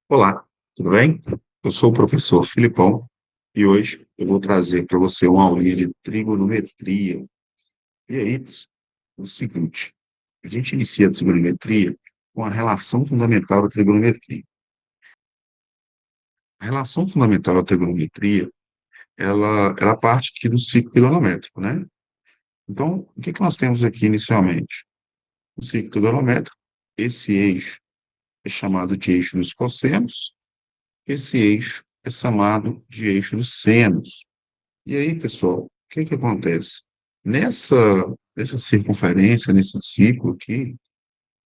Olá, tudo bem? Eu sou o professor Filipão e hoje eu vou trazer para você uma aulinha de trigonometria. E aí, o seguinte, a gente inicia a trigonometria com a relação fundamental da trigonometria. A relação fundamental da trigonometria, ela parte aqui do ciclo trigonométrico, né? Então, o que que nós temos aqui inicialmente? O ciclo trigonométrico, esse eixo é chamado de eixo dos cossenos, esse eixo é chamado de eixo dos senos. E aí, pessoal, o que que acontece? Nessa, nessa circunferência, nesse ciclo aqui,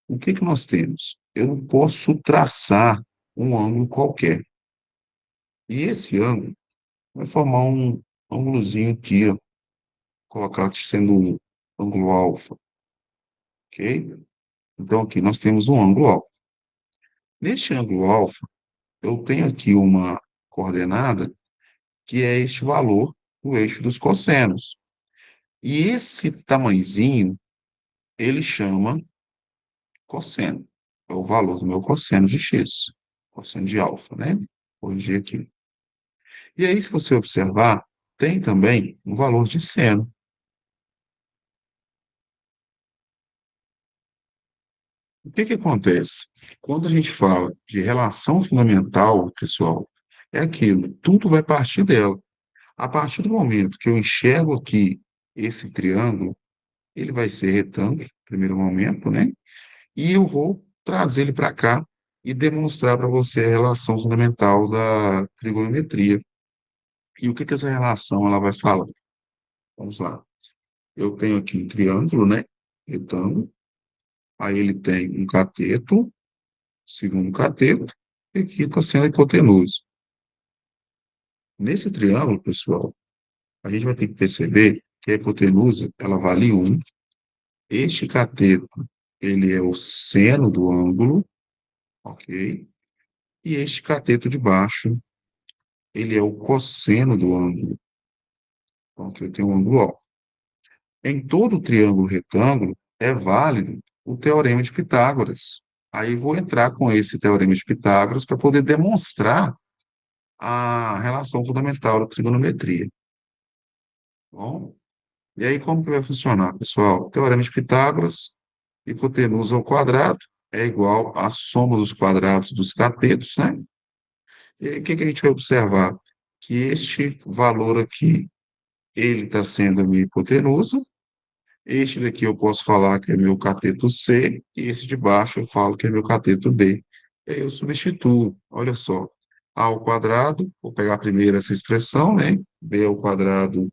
o que que nós temos? Eu não posso traçar um ângulo qualquer. E esse ângulo vai formar um ângulozinho aqui, ó, colocar aqui sendo um ângulo alfa, ok? Então, aqui nós temos um ângulo alfa. Neste ângulo alfa, eu tenho aqui uma coordenada que é este valor do eixo dos cossenos. E esse tamanhozinho, ele chama cosseno. É o valor do meu cosseno de x, cosseno de alfa, né? Corrigir aqui. E aí, se você observar, tem também um valor de seno. O que que acontece? Quando a gente fala de relação fundamental, pessoal, é aquilo, tudo vai partir dela. A partir do momento que eu enxergo aqui esse triângulo, ele vai ser retângulo, no primeiro momento, né? E eu vou trazer ele para cá e demonstrar para você a relação fundamental da trigonometria. E o que que essa relação ela vai falar? Vamos lá. Eu tenho aqui um triângulo, né? Retângulo. Aí ele tem um cateto, segundo cateto, e aqui está sendo a hipotenusa. Nesse triângulo, pessoal, a gente vai ter que perceber que a hipotenusa ela vale 1. Este cateto, ele é o seno do ângulo, ok? E este cateto de baixo, ele é o cosseno do ângulo. Então, aqui eu tenho um ângulo alfa. Em todo triângulo retângulo, é válido o teorema de Pitágoras. Aí vou entrar com esse teorema de Pitágoras para poder demonstrar a relação fundamental da trigonometria. Bom, e aí como que vai funcionar, pessoal? Teorema de Pitágoras, hipotenusa ao quadrado é igual à soma dos quadrados dos catetos, né? E aí o que que a gente vai observar? Que este valor aqui, ele está sendo a minha hipotenusa. Este daqui eu posso falar que é meu cateto C, e esse de baixo eu falo que é meu cateto B. E aí eu substituo, olha só, A ao quadrado, vou pegar primeiro essa expressão, né? B ao quadrado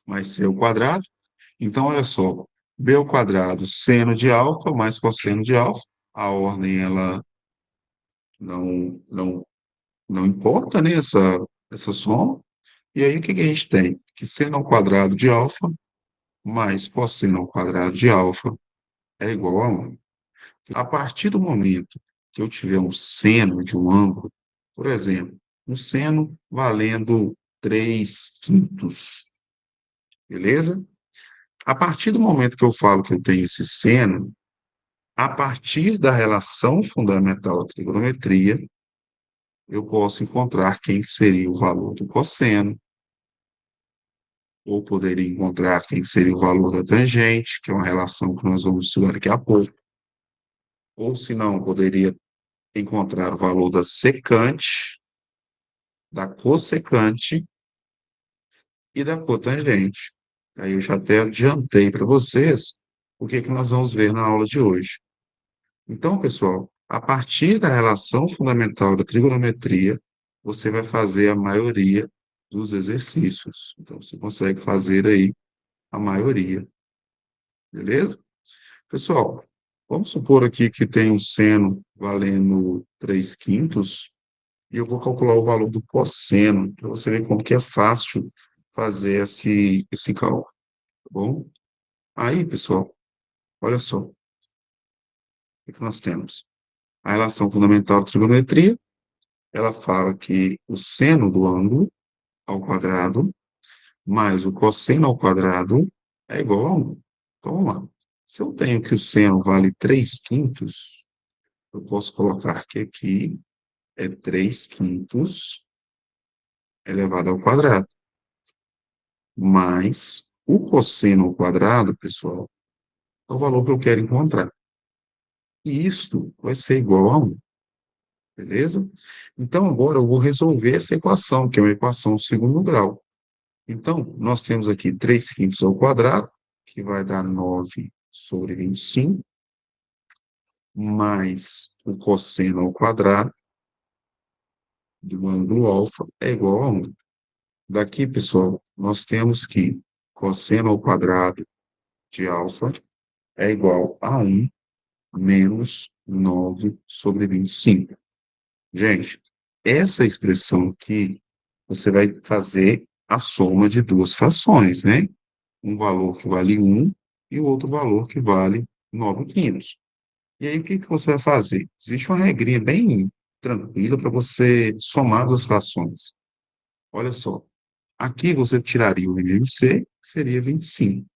mais C ao quadrado. Então, olha só, B ao quadrado, seno de alfa mais cosseno de alfa. A ordem, ela não, não importa, né? Essa soma. E aí, o que que a gente tem? Que seno ao quadrado de alfa mais cosseno ao quadrado de alfa é igual a 1. A partir do momento que eu tiver um seno de um ângulo, por exemplo, um seno valendo 3 quintos, beleza? A partir do momento que eu falo que eu tenho esse seno, a partir da relação fundamental da trigonometria, eu posso encontrar quem seria o valor do cosseno, ou poderia encontrar quem seria o valor da tangente, que é uma relação que nós vamos estudar daqui a pouco, ou se não, poderia encontrar o valor da secante, da cossecante e da cotangente. Aí eu já até adiantei para vocês o que que nós vamos ver na aula de hoje. Então, pessoal, a partir da relação fundamental da trigonometria, você vai fazer a maioria dos exercícios. Então, você consegue fazer aí a maioria, beleza? Pessoal, vamos supor aqui que tem um seno valendo 3 quintos, e eu vou calcular o valor do cosseno, para você ver como que é fácil fazer esse cálculo, tá bom? Aí, pessoal, olha só, o que que nós temos? A relação fundamental da trigonometria, ela fala que o seno do ângulo ao quadrado mais o cosseno ao quadrado é igual a 1. Então, vamos lá. Se eu tenho que o seno vale 3 quintos, eu posso colocar que aqui é 3 quintos elevado ao quadrado. Mais o cosseno ao quadrado, pessoal, é o valor que eu quero encontrar. E isto vai ser igual a 1, beleza? Então, agora eu vou resolver essa equação, que é uma equação segundo grau. Então, nós temos aqui 3 quintos ao quadrado, que vai dar 9 sobre 25, mais o cosseno ao quadrado do ângulo alfa é igual a 1. Daqui, pessoal, nós temos que cosseno ao quadrado de alfa é igual a 1 menos 9 sobre 25. Gente, essa expressão aqui, você vai fazer a soma de duas frações, né? Um valor que vale 1 e o outro valor que vale 9 quintos. E aí, o que que você vai fazer? Existe uma regrinha bem tranquila para você somar duas frações. Olha só, aqui você tiraria o MMC, que seria 25.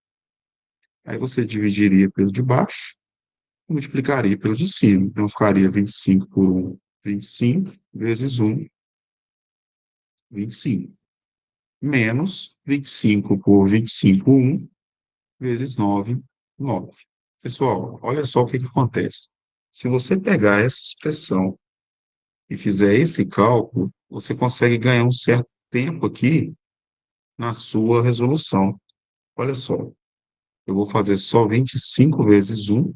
Aí você dividiria pelo de baixo, multiplicaria pelo de cima. Então, ficaria 25 por 1, 25, vezes 1, 25. Menos 25 por 25, 1, vezes 9, 9. Pessoal, olha só o que que acontece. Se você pegar essa expressão e fizer esse cálculo, você consegue ganhar um certo tempo aqui na sua resolução. Olha só, eu vou fazer só 25 vezes 1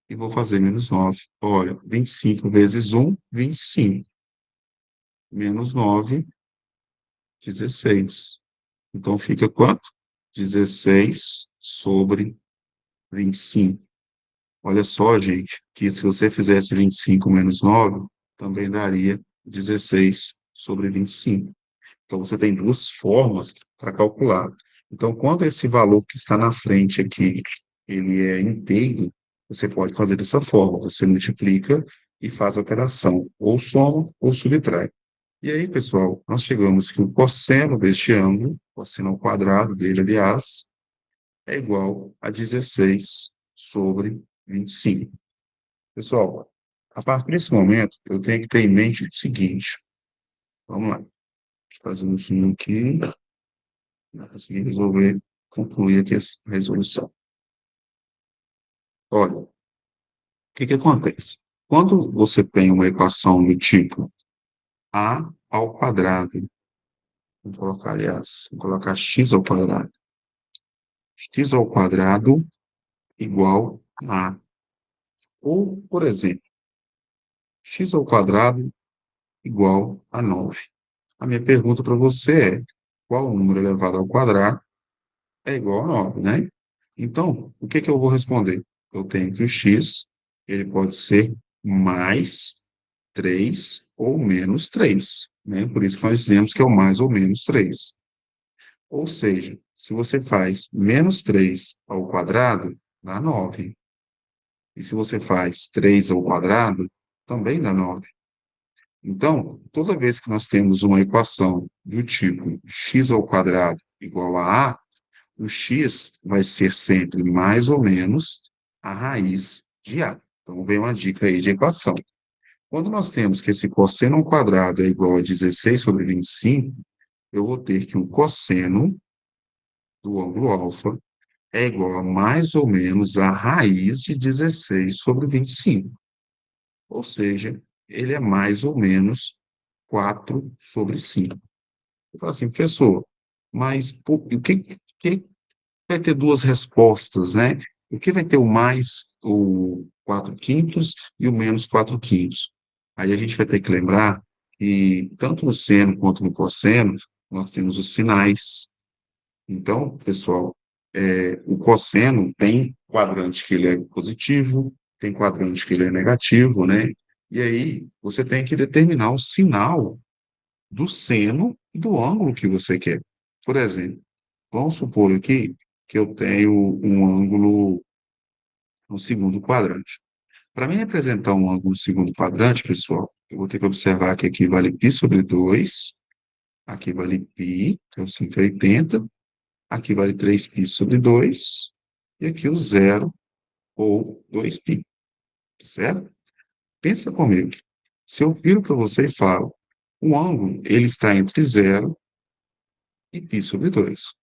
e vou fazer menos 9. Olha, 25 vezes 1, 25. Menos 9, 16. Então, fica quanto? 16 sobre 25. Olha só, gente, que se você fizesse 25 menos 9, também daria 16 sobre 25. Então, você tem duas formas para calcular. Então, quando esse valor que está na frente aqui, ele é inteiro, você pode fazer dessa forma. Você multiplica e faz a operação, ou soma ou subtrai. E aí, pessoal, nós chegamos que o cosseno deste ângulo, cosseno ao quadrado dele, aliás, é igual a 16 sobre 25. Pessoal, a partir desse momento, eu tenho que ter em mente o seguinte. Vamos lá. Fazer um zoom aqui, para conseguir resolver, concluir aqui essa resolução. Olha, o que que acontece? Quando você tem uma equação do tipo a ao quadrado, vou colocar, aliás, vou colocar x ao quadrado. X ao quadrado igual a. Ou, por exemplo, x ao quadrado igual a 9. A minha pergunta para você é, qual número elevado ao quadrado é igual a 9, né? Então, o que que eu vou responder? Eu tenho que o x, ele pode ser mais 3 ou menos 3, né? Por isso que nós dizemos que é o mais ou menos 3. Ou seja, se você faz menos 3 ao quadrado, dá 9. E se você faz 3 ao quadrado, também dá 9. Então, toda vez que nós temos uma equação do tipo x ao quadrado igual a, o x vai ser sempre mais ou menos a raiz de a. Então, vem uma dica aí de equação. Quando nós temos que esse cosseno ao quadrado é igual a 16 sobre 25, eu vou ter que o cosseno do ângulo alfa é igual a mais ou menos a raiz de 16 sobre 25. Ou seja, ele é mais ou menos 4 sobre 5. Eu falo assim, professor, mas o que vai ter duas respostas, né? O que vai ter o mais, o 4 quintos, e o menos 4 quintos? Aí a gente vai ter que lembrar que, tanto no seno quanto no cosseno, nós temos os sinais. Então, pessoal, o cosseno tem quadrante que ele é positivo, tem quadrante que ele é negativo, né? E aí você tem que determinar o sinal do seno e do ângulo que você quer. Por exemplo, vamos supor aqui que eu tenho um ângulo no segundo quadrante. Para mim representar um ângulo no segundo quadrante, pessoal, eu vou ter que observar que aqui vale π sobre 2, aqui vale π, que é o 180, aqui vale 3π sobre 2, e aqui o zero, ou 2π, certo? Pensa comigo. Se eu viro para você e falo, o ângulo, ele está entre zero e π sobre 2. O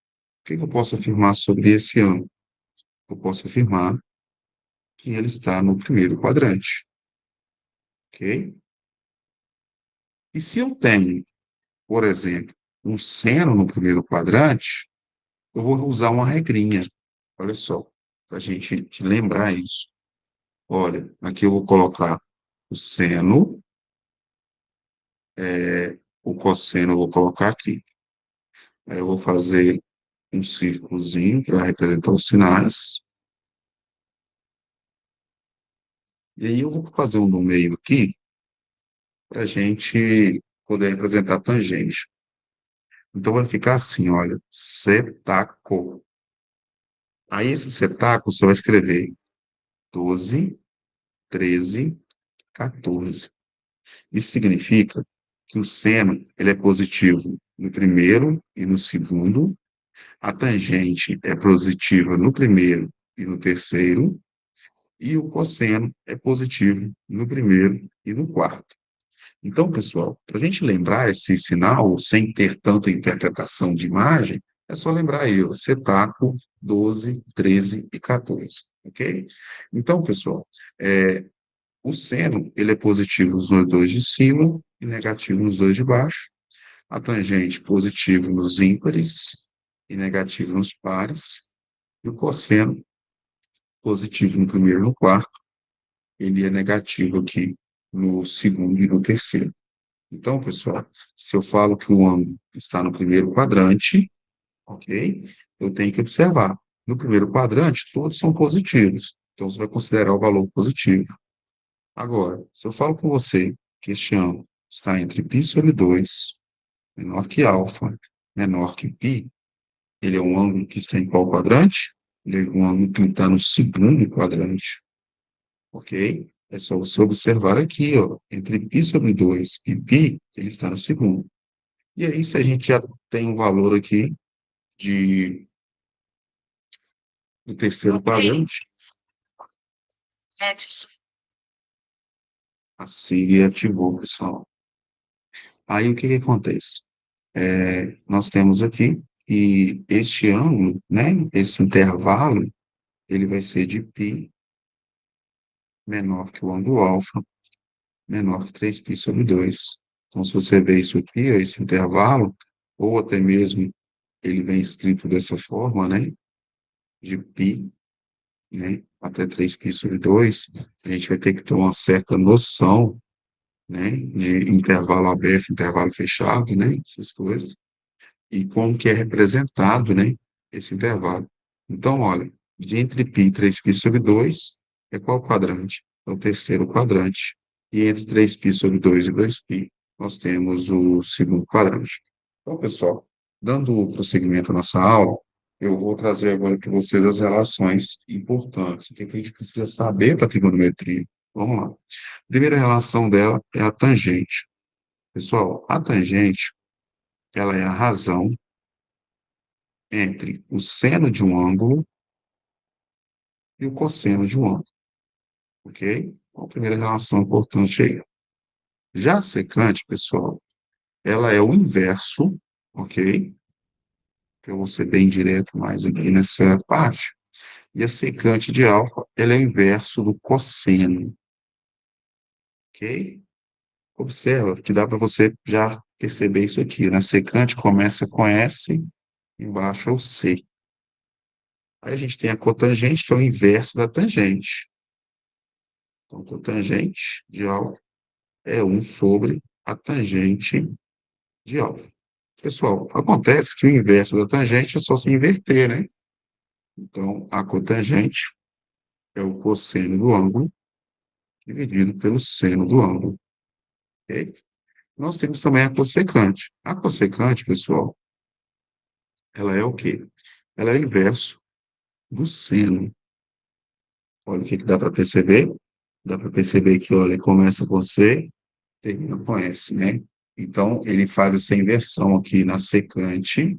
que que eu posso afirmar sobre esse ângulo? Eu posso afirmar que ele está no primeiro quadrante, ok? E se eu tenho, por exemplo, um seno no primeiro quadrante, eu vou usar uma regrinha. Olha só, para a gente lembrar isso. Olha, aqui eu vou colocar o seno, o cosseno eu vou colocar aqui. Aí eu vou fazer um círculozinho para representar os sinais. E aí eu vou fazer um no meio aqui para a gente poder representar a tangente. Então vai ficar assim, olha, setaco. Aí esse setaco você vai escrever 12, 13, 14. Isso significa que o seno ele é positivo no primeiro e no segundo, a tangente é positiva no primeiro e no terceiro, e o cosseno é positivo no primeiro e no quarto. Então, pessoal, para a gente lembrar esse sinal sem ter tanta interpretação de imagem, é só lembrar aí, ó, setaco 12, 13 e 14, ok? Então, pessoal, o seno ele é positivo nos dois de cima e negativo nos dois de baixo. A tangente positivo nos ímpares e negativo nos pares. E o cosseno positivo no primeiro e no quarto, ele é negativo aqui no segundo e no terceiro. Então, pessoal, se eu falo que o ângulo está no primeiro quadrante, ok? Eu tenho que observar. No primeiro quadrante, todos são positivos. Então, você vai considerar o valor positivo. Agora, se eu falo com você que este ângulo está entre π sobre 2, menor que alfa, menor que π, ele é um ângulo que está em qual quadrante? Ele é um ângulo que está no segundo quadrante, ok? É só você observar aqui, ó, entre π sobre 2 e π, ele está no segundo. E aí, se a gente já tem um valor aqui do terceiro quadrante, a Siri ativou, pessoal. Aí, o que que acontece? Nós temos aqui que este ângulo, né, esse intervalo, ele vai ser de π menor que o ângulo alfa, menor que 3π sobre 2. Então, se você vê isso aqui, ó, esse intervalo, ou até mesmo ele vem escrito dessa forma, né, de π, né, até 3π sobre 2, a gente vai ter que ter uma certa noção, né, de intervalo aberto, intervalo fechado, né, essas coisas, e como que é representado, né, esse intervalo. Então, olha, de entre π e 3π sobre 2 é qual quadrante? É o terceiro quadrante. E entre 3π sobre 2 e 2π, nós temos o segundo quadrante. Então, pessoal, dando prosseguimento à nossa aula, eu vou trazer agora para vocês as relações importantes, o que a gente precisa saber para a trigonometria. Vamos lá. A primeira relação dela é a tangente. Pessoal, a tangente, ela é a razão entre o seno de um ângulo e o cosseno de um ângulo, ok? Então, a primeira relação importante aí. Já a secante, pessoal, ela é o inverso, ok? Eu vou ser bem direto mais aqui nessa parte. E a secante de alfa, ela é o inverso do cosseno, ok? Observa que dá para você já perceber isso aqui, né? Secante começa com S, embaixo é o C. Aí a gente tem a cotangente, que é o inverso da tangente. Então, cotangente de alfa é 1 sobre a tangente de alfa. Pessoal, acontece que o inverso da tangente é só se inverter, né? Então, a cotangente é o cosseno do ângulo dividido pelo seno do ângulo, ok? Nós temos também a cossecante. A cossecante, pessoal, ela é o quê? Ela é o inverso do seno. Olha o que que dá para perceber? Dá para perceber que, olha, começa com C, termina com S, né? Então, ele faz essa inversão aqui na secante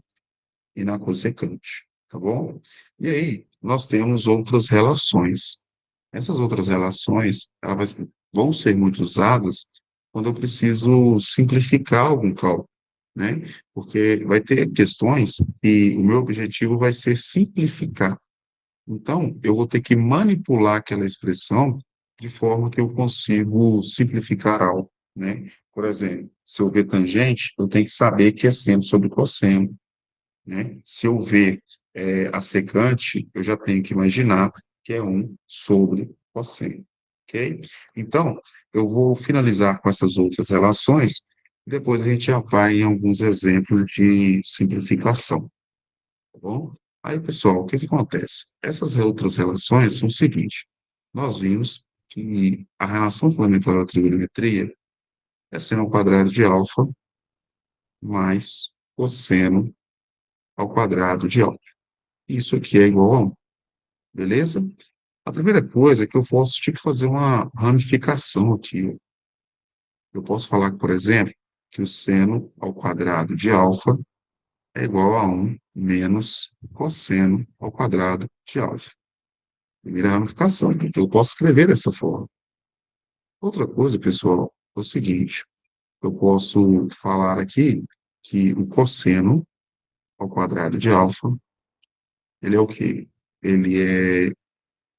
e na cossecante, tá bom? E aí, nós temos outras relações. Essas outras relações, ela vai vão ser muito usadas quando eu preciso simplificar algum cálculo, né? Porque vai ter questões e o meu objetivo vai ser simplificar. Então, eu vou ter que manipular aquela expressão de forma que eu consigo simplificar algo, né? Por exemplo, se eu ver tangente, eu tenho que saber que é seno sobre cosseno, né? Se eu ver a secante, eu já tenho que imaginar que é um sobre cosseno, ok? Então, eu vou finalizar com essas outras relações, depois a gente já vai em alguns exemplos de simplificação, tá bom? Aí, pessoal, o que que acontece? Essas outras relações são o seguinte: nós vimos que a relação fundamental da trigonometria é seno ao quadrado de alfa mais cosseno ao quadrado de alfa. Isso aqui é igual a 1, beleza? A primeira coisa é que eu posso ter que fazer uma ramificação aqui. Eu posso falar, por exemplo, que o seno ao quadrado de alfa é igual a 1 menos cosseno ao quadrado de alfa. Primeira ramificação. Então, eu posso escrever dessa forma. Outra coisa, pessoal, é o seguinte: eu posso falar aqui que o cosseno ao quadrado de alfa, ele é o quê? Ele é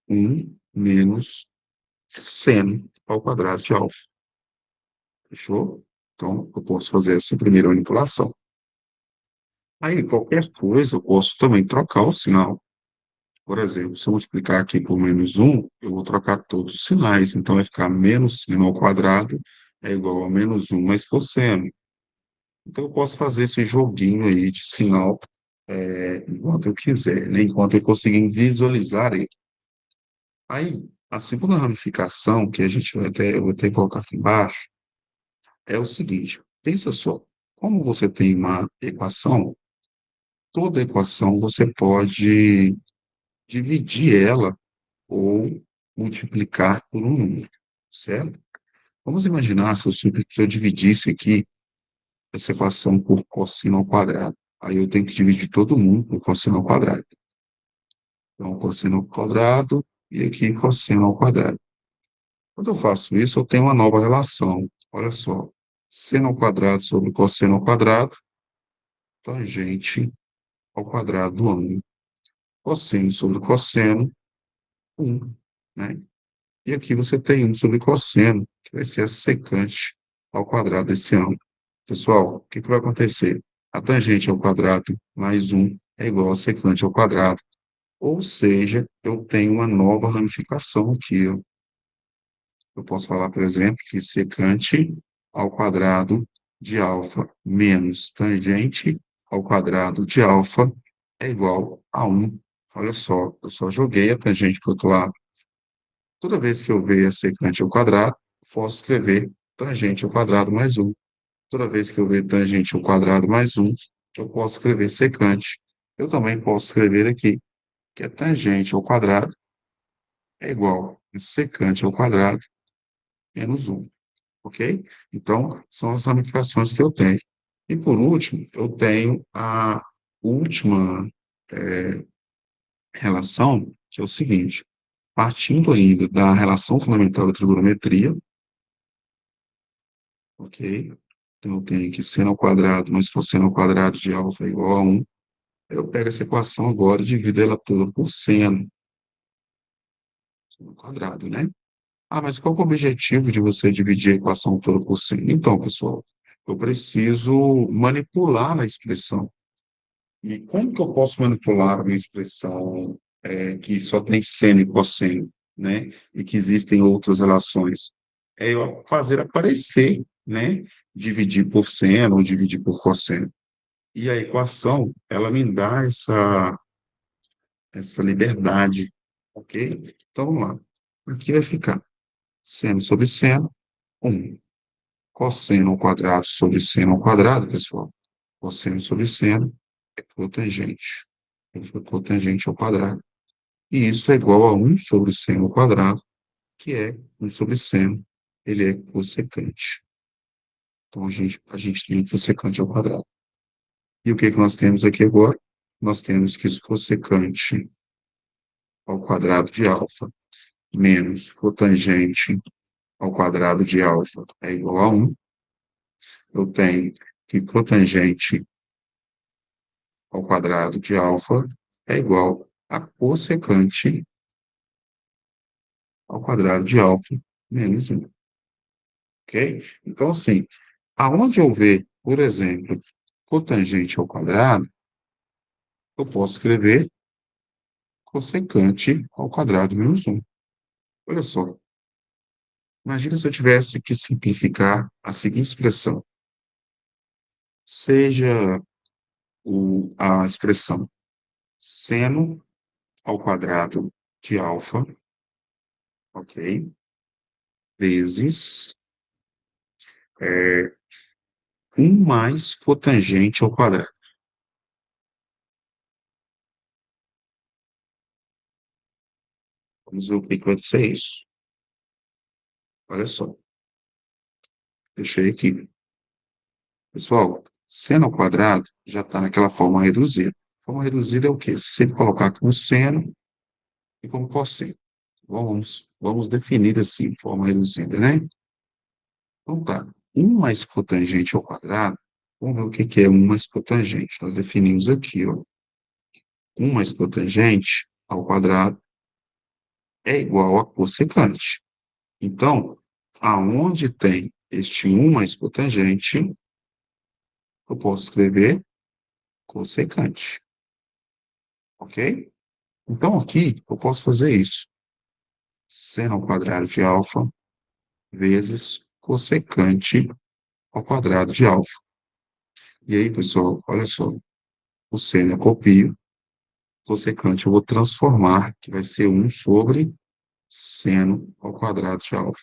1 menos seno ao quadrado de alfa. Fechou? Então, eu posso fazer essa primeira manipulação. Aí, qualquer coisa, eu posso também trocar o sinal. Por exemplo, se eu multiplicar aqui por menos 1, eu vou trocar todos os sinais. Então, vai ficar menos seno ao quadrado é igual a menos 1 mais cosseno. Então, eu posso fazer esse joguinho aí de sinal enquanto eu quiser, né? Enquanto eu conseguir visualizar ele. Aí, a segunda ramificação, que a gente vai ter, eu vou ter que colocar aqui embaixo, é o seguinte: pensa só, como você tem uma equação, toda equação você pode dividir ela ou multiplicar por um número, certo? Vamos imaginar se eu dividisse aqui essa equação por cosseno ao quadrado. Aí eu tenho que dividir todo mundo por cosseno ao quadrado. Então, cosseno ao quadrado e aqui cosseno ao quadrado. Quando eu faço isso, eu tenho uma nova relação. Olha só, seno ao quadrado sobre cosseno ao quadrado, tangente ao quadrado do ângulo. Cosseno sobre cosseno, 1, né? E aqui você tem 1 sobre cosseno, que vai ser a secante ao quadrado desse ângulo. Pessoal, o que que vai acontecer? A tangente ao quadrado mais 1 é igual a secante ao quadrado. Ou seja, eu tenho uma nova ramificação aqui, ó. Eu posso falar, por exemplo, que secante ao quadrado de alfa menos tangente ao quadrado de alfa é igual a 1. Olha só, eu só joguei a tangente para o outro lado. Toda vez que eu ver a secante ao quadrado, posso escrever tangente ao quadrado mais 1. Toda vez que eu ver tangente ao quadrado mais 1, eu posso escrever secante. Eu também posso escrever aqui que é tangente ao quadrado é igual a secante ao quadrado menos 1, ok? Então, são as ramificações que eu tenho. E, por último, eu tenho a última relação, que é o seguinte: partindo ainda da relação fundamental da trigonometria, ok? Então, eu tenho que seno ao quadrado mais cosseno ao quadrado de alfa é igual a 1. Eu pego essa equação agora e divido ela toda por seno ao quadrado, né? Ah, mas qual que é o objetivo de você dividir a equação toda por seno? Então, pessoal, eu preciso manipular a expressão. E como que eu posso manipular uma expressão que só tem seno e cosseno, né? E que existem outras relações? É eu fazer aparecer, né? Dividir por seno ou dividir por cosseno. E a equação, ela me dá essa liberdade, ok? Então, vamos lá. Aqui vai ficar seno sobre seno, 1. Cosseno ao quadrado sobre seno ao quadrado, pessoal. Cosseno sobre seno é cotangente. É cotangente ao quadrado. E isso é igual a 1 sobre seno ao quadrado, que é 1 sobre seno. Ele é cossecante. Então, a gente tem cossecante ao quadrado. E o que que nós temos aqui agora? Nós temos que isso cossecante ao quadrado de alfa menos cotangente ao quadrado de alfa é igual a 1. Eu tenho que cotangente ao quadrado de alfa é igual a cossecante ao quadrado de alfa menos 1. Ok? Então, assim, aonde eu ver, por exemplo, cotangente ao quadrado, eu posso escrever cossecante ao quadrado menos 1. Olha só, imagina se eu tivesse que simplificar a seguinte expressão. Seja a expressão seno ao quadrado de alfa, ok? Vezes 1 mais cotangente ao quadrado. Vamos ver o que vai ser isso. Olha só, deixei aqui. Pessoal, seno ao quadrado já está naquela forma reduzida. Forma reduzida é o quê? Sempre colocar como seno e como cosseno. Vamos definir assim, forma reduzida, né? Então tá. 1 mais cotangente ao quadrado. Vamos ver o que que é 1 mais cotangente. Nós definimos aqui, ó. 1 mais cotangente ao quadrado é igual a cossecante. Então, aonde tem este 1 mais cotangente, eu posso escrever cossecante. Ok? Então, aqui, eu posso fazer isso. Seno ao quadrado de alfa vezes cossecante ao quadrado de alfa. E aí, pessoal, olha só. O seno eu copio, cossecante eu vou transformar, que vai ser 1 sobre seno ao quadrado de alfa.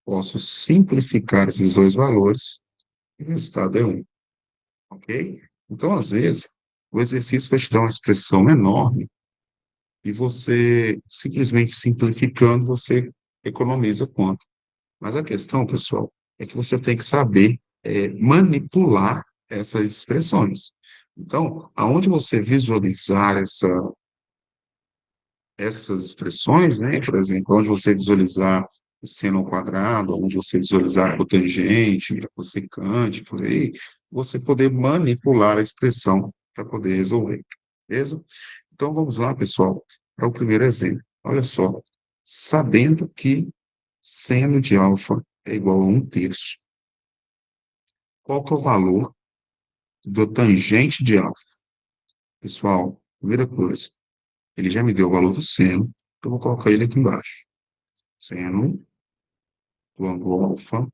Posso simplificar esses dois valores e o resultado é 1. Ok? Então, às vezes, o exercício vai te dar uma expressão enorme e você, simplesmente simplificando, você economiza quanto. Mas a questão, pessoal, é que você tem que saber manipular essas expressões. Então, aonde você visualizar essas expressões, né? Por exemplo, onde você visualizar o seno ao quadrado, onde você visualizar a cotangente, a cossecante, por aí, você poder manipular a expressão para poder resolver, beleza? Então, vamos lá, pessoal, para o primeiro exemplo. Olha só, sabendo que seno de alfa é igual a 1/3, qual que é o valor do tangente de alfa? Pessoal, primeira coisa, ele já me deu o valor do seno, então eu vou colocar ele aqui embaixo. Seno do ângulo alfa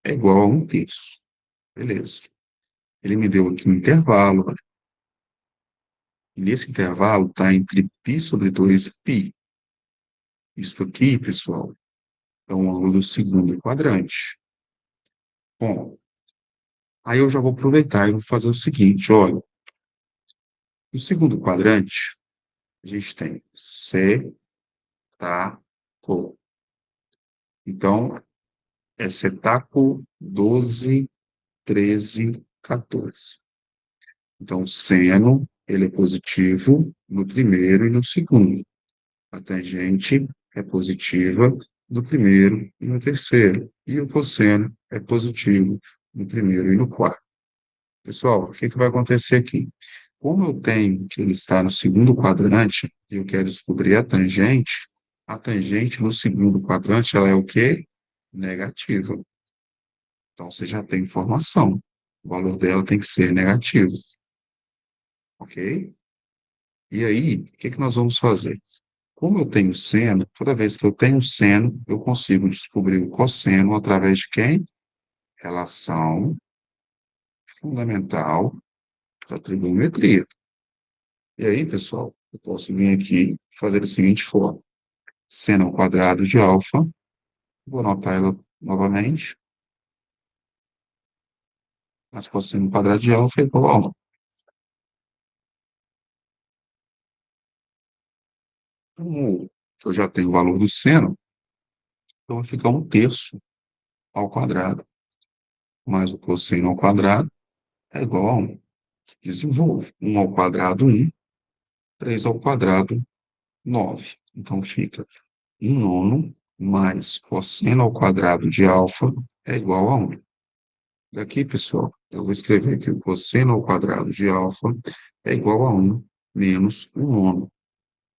é igual a 1/3. Beleza. Ele me deu aqui um intervalo, olha. E nesse intervalo está entre π sobre 2 e π. Isso aqui, pessoal, é um ângulo do segundo quadrante. Bom, aí eu já vou aproveitar e vou fazer o seguinte, olha. No segundo quadrante, a gente tem setaco. Então, é setaco 12, 13, 14. Então, seno, ele é positivo no primeiro e no segundo. A tangente é positiva no primeiro e no terceiro. E o cosseno é positivo no primeiro e no quarto. Pessoal, o que que vai acontecer aqui? Como eu tenho que ele está no segundo quadrante e eu quero descobrir a tangente no segundo quadrante, ela é o quê? Negativa. Então, você já tem informação. O valor dela tem que ser negativo. Ok? E aí, o que que nós vamos fazer? Como eu tenho seno, toda vez que eu tenho seno, eu consigo descobrir o cosseno através de quem? Relação fundamental da trigonometria. E aí, pessoal, eu posso vir aqui e fazer da seguinte forma. Seno ao quadrado de alfa, vou anotar ela novamente, mas cosseno ao quadrado de alfa é igual a 1. Como eu já tenho o valor do seno, então vai ficar 1/3 ao quadrado, mais o cosseno ao quadrado é igual a 1. Desenvolvo. 1 ao quadrado, 1. 3 ao quadrado, 9. Então, fica 1/9 mais cosseno ao quadrado de alfa é igual a 1. Daqui, pessoal, eu vou escrever que o cosseno ao quadrado de alfa é igual a 1 menos 1 nono.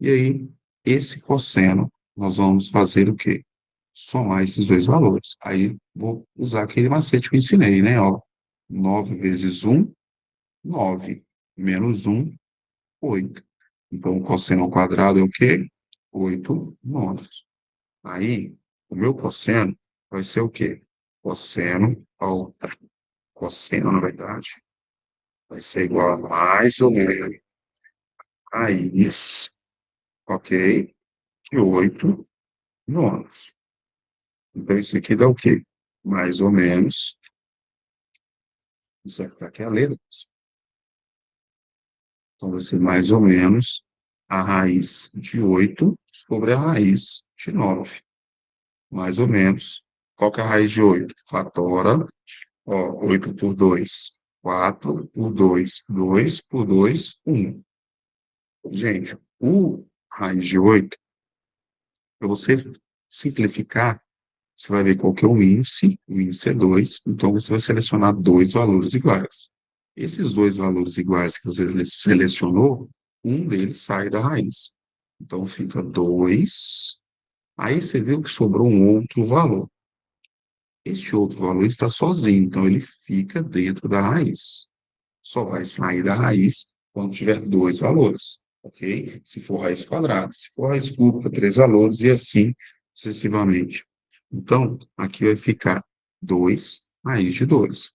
E aí, esse cosseno, nós vamos fazer o quê? Somar esses dois valores. Aí, vou usar aquele macete que eu ensinei, né? Ó, 9 vezes 1, 9. Menos 1, 8. Então, o cosseno ao quadrado é o quê? 8 nonos. Aí, o meu cosseno vai ser o quê? Cosseno ao cosseno, na verdade, vai ser igual a mais ou menos raiz, ok? De 8 nonos. Então, isso aqui dá o quê? Mais ou menos, vou acertar aqui a letra. Então, vai ser mais ou menos a raiz de 8 sobre a raiz de 9. Mais ou menos. Qual que é a raiz de 8? 4 horas. Ó, 8 por 2, 4 por 2, 2 por 2, 1. Gente, o raiz de 8, para você simplificar, você vai ver qual que é o índice é 2, então você vai selecionar dois valores iguais. Esses dois valores iguais que você selecionou, um deles sai da raiz. Então fica 2. Aí você viu que sobrou um outro valor. Este outro valor está sozinho, então ele fica dentro da raiz. Só vai sair da raiz quando tiver dois valores, ok? Se for raiz quadrada, se for raiz cúbica, três valores, e assim sucessivamente. Então, aqui vai ficar 2 raiz de 2.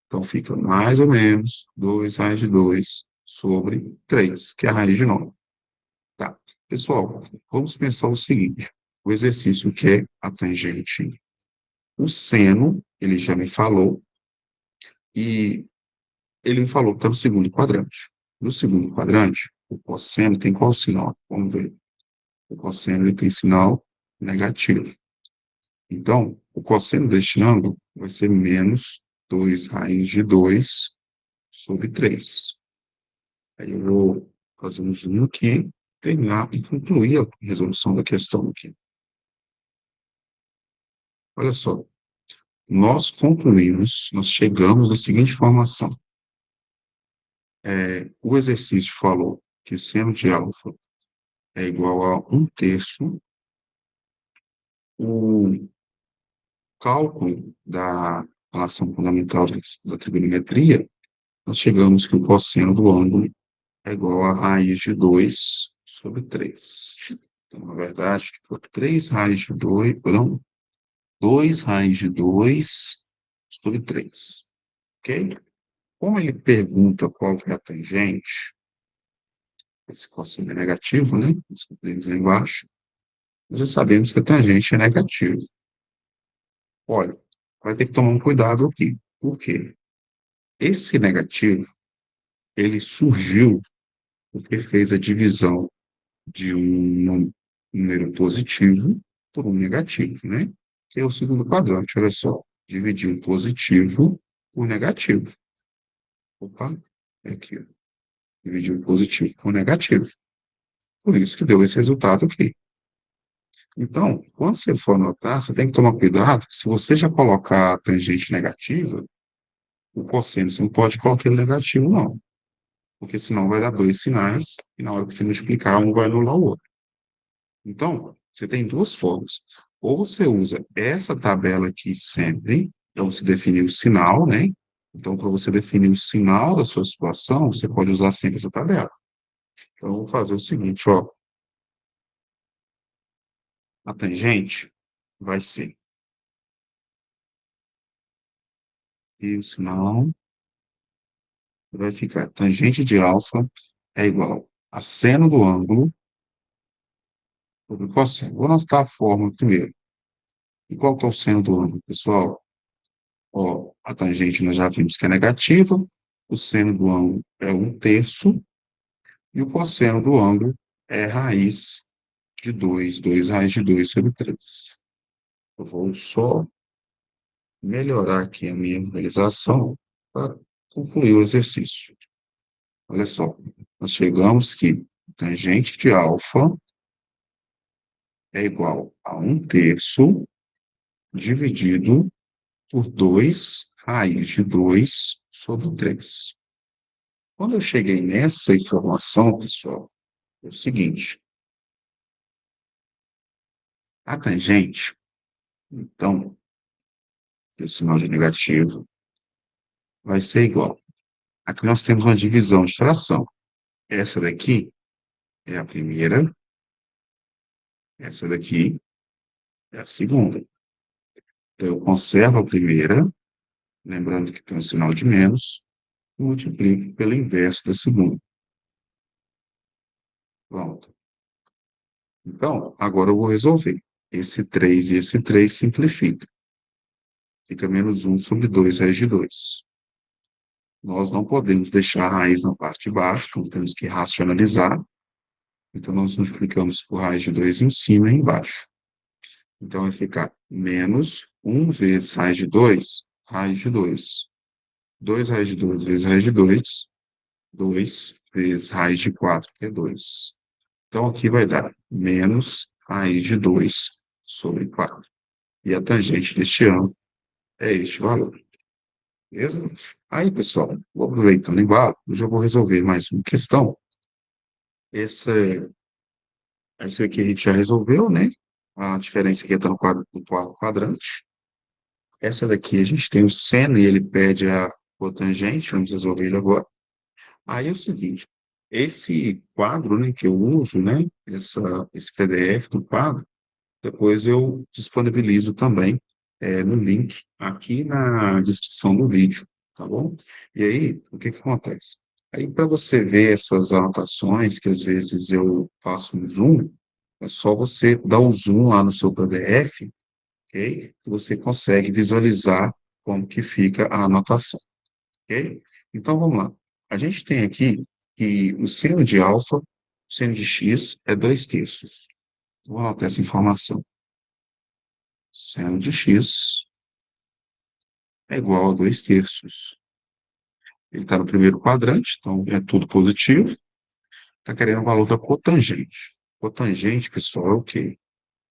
Então, fica mais ou menos 2 raiz de 2 sobre 3, que é a raiz de 9. Tá. Pessoal, vamos pensar o seguinte. O exercício que é a tangente. O seno, ele já me falou, e ele me falou que está no segundo quadrante. No segundo quadrante, o cosseno tem qual sinal? Vamos ver. O cosseno ele tem sinal negativo. Então, o cosseno deste ângulo vai ser menos 2 raiz de 2 sobre 3. Aí eu vou fazer um zoom aqui, terminar e concluir a resolução da questão aqui. Olha só, nós concluímos, nós chegamos à seguinte informação. O exercício falou que seno de alfa é igual a 1/3. O cálculo da relação fundamental da trigonometria, nós chegamos que o cosseno do ângulo é igual a raiz de 2 sobre 3. Então, na verdade, ficou 3 raiz de 2, não, 2 raiz de 2 sobre 3. Ok? Como ele pergunta qual que é a tangente, esse cosseno é negativo, né? Descobrimos lá embaixo. Nós já sabemos que a tangente é negativa. Olha, vai ter que tomar um cuidado aqui. Por quê? Esse negativo, ele surgiu porque fez a divisão de um número positivo por um negativo, né? Que é o segundo quadrante, olha só. Dividir um positivo por negativo. Opa, é aqui, ó. Dividir um positivo por negativo. Por isso que deu esse resultado aqui. Então, quando você for anotar, você tem que tomar cuidado, que se você já colocar a tangente negativa, o cosseno, você não pode colocar ele negativo, não. Porque senão vai dar dois sinais, e na hora que você multiplicar, um vai anular o outro. Então, você tem duas formas. Ou você usa essa tabela aqui sempre, para você definir o sinal, né? Então, para você definir o sinal da sua situação, você pode usar sempre essa tabela. Então, eu vou fazer o seguinte, ó. A tangente vai ser, e o sinal vai ficar, tangente de alfa é igual a seno do ângulo sobre cosseno. Vou anotar a fórmula primeiro. E qual que é o seno do ângulo, pessoal? Ó, a tangente nós já vimos que é negativa, o seno do ângulo é 1/3, e o cosseno do ângulo é raiz de 2, 2 raiz de 2 sobre 3. Eu vou só melhorar aqui a minha visualização para concluir o exercício. Olha só, nós chegamos que tangente de alfa é igual a 1/3 dividido por 2 raiz de 2 sobre 3. Quando eu cheguei nessa informação, pessoal, é o seguinte, a tangente, então, o sinal de negativo, vai ser igual. Aqui nós temos uma divisão de fração. Essa daqui é a primeira, essa daqui é a segunda. Então, eu conservo a primeira, lembrando que tem um sinal de menos, e multiplico pelo inverso da segunda. Pronto. Então, agora eu vou resolver. Esse 3 e esse 3 simplifica. Fica menos 1 sobre 2 raiz de 2. Nós não podemos deixar a raiz na parte de baixo, então temos que racionalizar. Então, nós multiplicamos por raiz de 2 em cima e embaixo. Então, vai ficar menos 1 vezes raiz de 2, raiz de 2. 2 raiz de 2 vezes raiz de 2, 2 vezes raiz de 4, que é 2. Então, aqui vai dar menos raiz de 2 sobre 4. E a tangente deste ângulo é este valor. Beleza? Aí, pessoal, vou aproveitando o embalo, eu já vou resolver mais uma questão. Essa aqui a gente já resolveu, né? A diferença aqui está no quarto quadrante. Essa daqui a gente tem o seno e ele pede a cotangente, vamos resolver ele agora. Aí é o seguinte, esse quadro, né, que eu uso, né, esse PDF do quadro, depois eu disponibilizo também no link aqui na descrição do vídeo, tá bom? E aí, o que que acontece? Aí, para você ver essas anotações, que às vezes eu faço um zoom, é só você dar o zoom lá no seu PDF, ok? Que você consegue visualizar como que fica a anotação, ok? Então, vamos lá. A gente tem aqui que o seno de alfa, o seno de x é 2/3. Vou anotar essa informação. Seno de x é igual a 2/3. Ele está no primeiro quadrante, então é tudo positivo. Está querendo o valor da cotangente. Cotangente, pessoal, é o quê?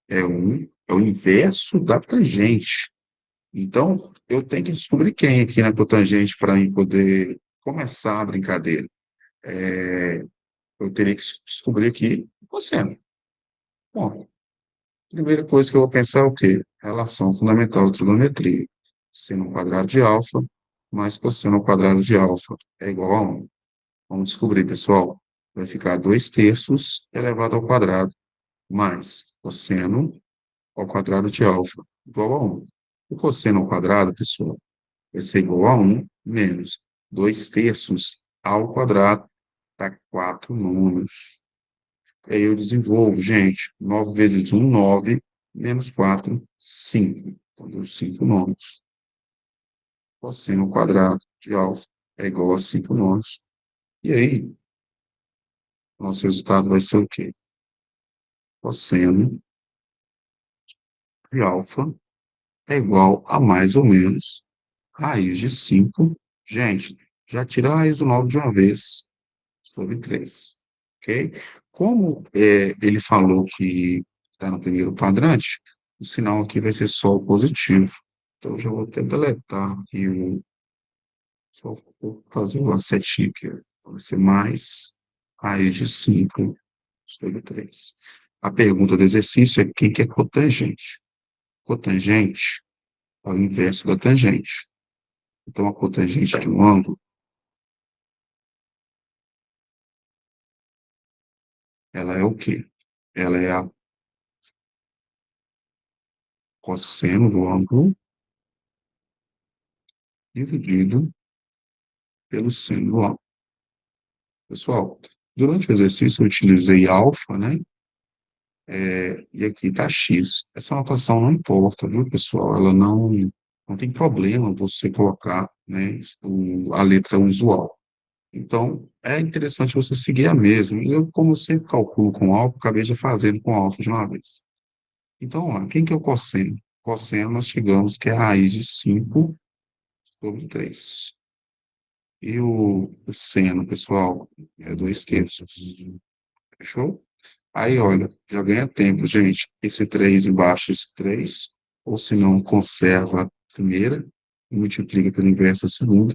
É o inverso da tangente. Então, eu tenho que descobrir quem aqui na cotangente para poder começar a brincadeira. Eu teria que descobrir aqui o cosseno. Bom, primeira coisa que eu vou pensar é o quê? Relação fundamental de trigonometria. Seno ao quadrado de alfa mais cosseno ao quadrado de alfa é igual a 1. Vamos descobrir, pessoal. Vai ficar 2/3 elevado ao quadrado mais cosseno ao quadrado de alfa igual a 1. O cosseno ao quadrado, pessoal, vai ser igual a 1 menos 2/3 ao quadrado, dá 4 números. Aí eu desenvolvo, gente, 9 vezes 1, 9, menos 4, 5. Então, deu 5 nonos. Cosseno ao quadrado de alfa é igual a 5 nonos. E aí, nosso resultado vai ser o quê? Cosseno de alfa é igual a mais ou menos raiz de 5. Gente, já tira a raiz do 9 de uma vez, sobre 3. Ok? Como ele falou que está no primeiro quadrante, o sinal aqui vai ser só o positivo. Então, eu já vou até deletar aqui só vou fazer uma setinha aqui. Então, vai ser mais raiz de 5 sobre 3. A pergunta do exercício é quem que é cotangente? Cotangente é o inverso da tangente. Então, a cotangente de um ângulo, ela é o quê? Ela é a cosseno do ângulo dividido pelo seno do ângulo. Pessoal, durante o exercício eu utilizei alfa, né? E aqui está x. Essa anotação não importa, viu, pessoal? Ela não tem problema você colocar, né, a letra usual. Então, é interessante você seguir a mesma. Mas eu, como sempre calculo com alfa, acabei já fazendo com alfa de uma vez. Então, ó, quem que é o cosseno? Cosseno, nós chegamos que é a raiz de 5 sobre 3. E o seno, pessoal, é 2/3. Fechou? Aí, olha, já ganha tempo, gente. Esse 3 embaixo, esse 3, ou se não, conserva a primeira e multiplica pelo inverso a segunda.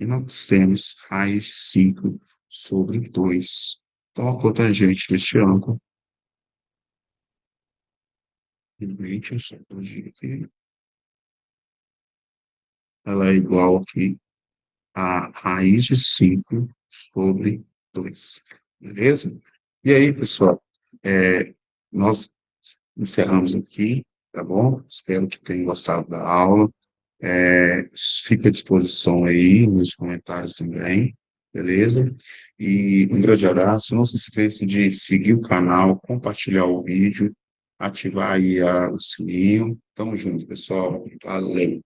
E nós temos raiz de 5 sobre 2. Então, a cotangente deste ângulo, simplesmente, eu só corrigir aqui, ela é igual aqui a raiz de 5 sobre 2. Beleza? E aí, pessoal, nós encerramos aqui, tá bom? Espero que tenham gostado da aula. Fica à disposição aí nos comentários também, beleza? E um grande abraço. Não se esqueça de seguir o canal, compartilhar o vídeo, ativar aí o sininho. Tamo junto, pessoal. Valeu!